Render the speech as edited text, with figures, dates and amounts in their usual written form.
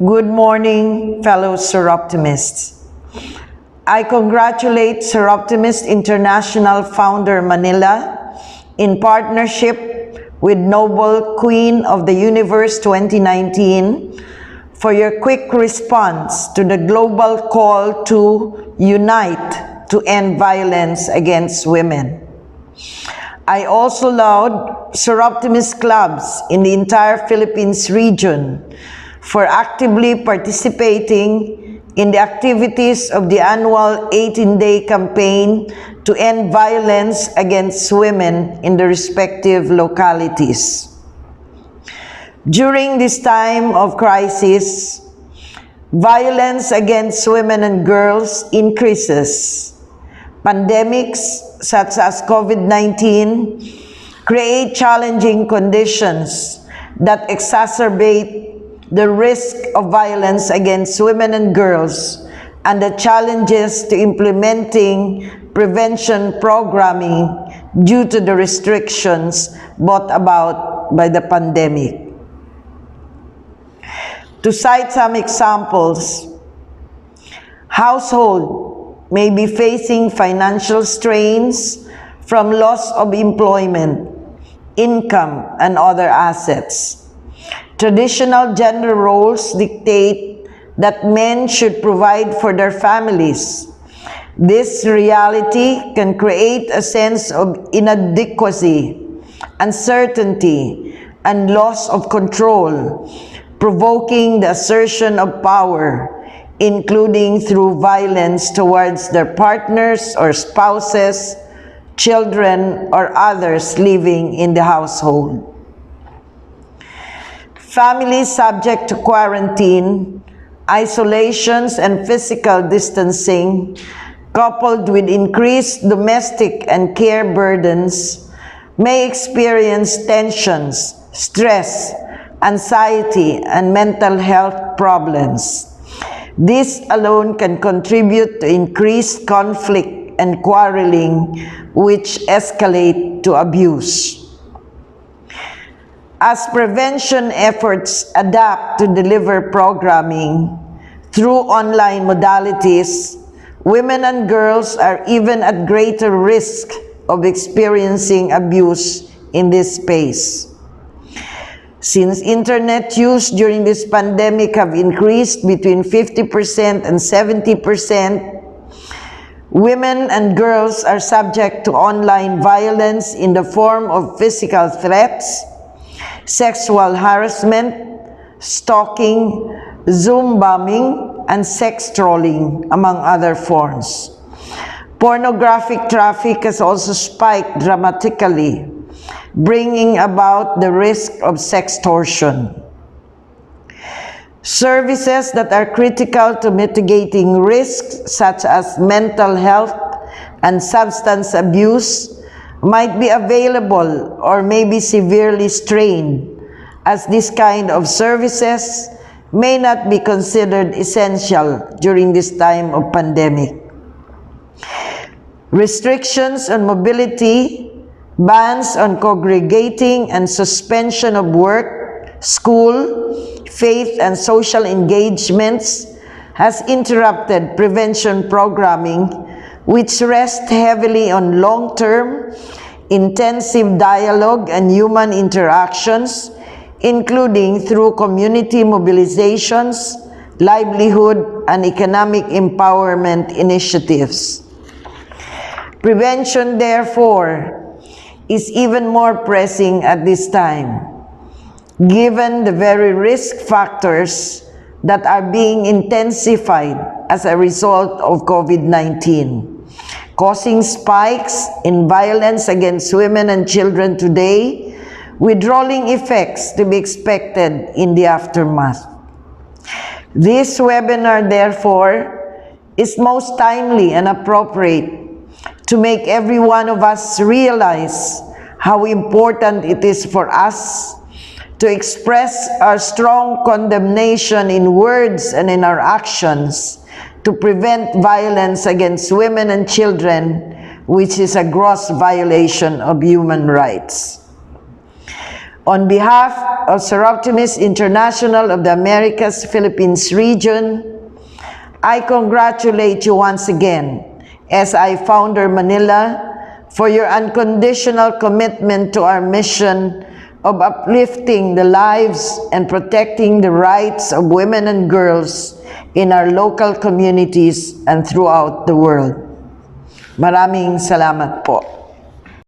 Good morning, fellow Seroptimists. I congratulate Seroptimist International founder MANILA in partnership with Noble Queen of the Universe 2019 for your quick response to the global call to unite to end violence against women. I also laud Seroptimist clubs in the entire Philippines region for actively participating in the activities of the annual 18-day campaign to end violence against women in the respective localities. During this time of crisis, violence against women and girls increases. Pandemics such as COVID-19 create challenging conditions that exacerbate the risk of violence against women and girls and the challenges to implementing prevention programming due to the restrictions brought about by the pandemic. To cite some examples, households may be facing financial strains from loss of employment, income, and other assets. Traditional gender roles dictate that men should provide for their families. This reality can create a sense of inadequacy, uncertainty, and loss of control, provoking the assertion of power, including through violence towards their partners or spouses, children, or others living in the household. Families subject to quarantine, isolations, and physical distancing, coupled with increased domestic and care burdens, may experience tensions, stress, anxiety, and mental health problems. This alone can contribute to increased conflict and quarreling, which escalate to abuse. As prevention efforts adapt to deliver programming through online modalities, women and girls are even at greater risk of experiencing abuse in this space. Since internet use during this pandemic have increased between 50% and 70%, women and girls are subject to online violence in the form of physical threats, sexual harassment, stalking, Zoom bombing, and sex trolling, among other forms. Pornographic traffic has also spiked dramatically, bringing about the risk of sextortion. Services that are critical to mitigating risks, such as mental health and substance abuse, might be available or may be severely strained, as this kind of services may not be considered essential during this time of pandemic. Restrictions on mobility, bans on congregating, and suspension of work, school, faith, and social engagements has interrupted prevention programming, which rests heavily on long-term, intensive dialogue and human interactions, including through community mobilizations, livelihood, and economic empowerment initiatives. Prevention, therefore, is even more pressing at this time, given the very risk factors that are being intensified as a result of COVID-19. Causing spikes in violence against women and children today, with rolling effects to be expected in the aftermath. This webinar, therefore, is most timely and appropriate to make every one of us realize how important it is for us to express our strong condemnation in words and in our actions to prevent violence against women and children, which is a gross violation of human rights. On behalf of Seroptimus International of the Americas Philippines region, I congratulate you once again, SI Founder Manila, for your unconditional commitment to our mission of uplifting the lives and protecting the rights of women and girls in our local communities and throughout the world. Maraming salamat po.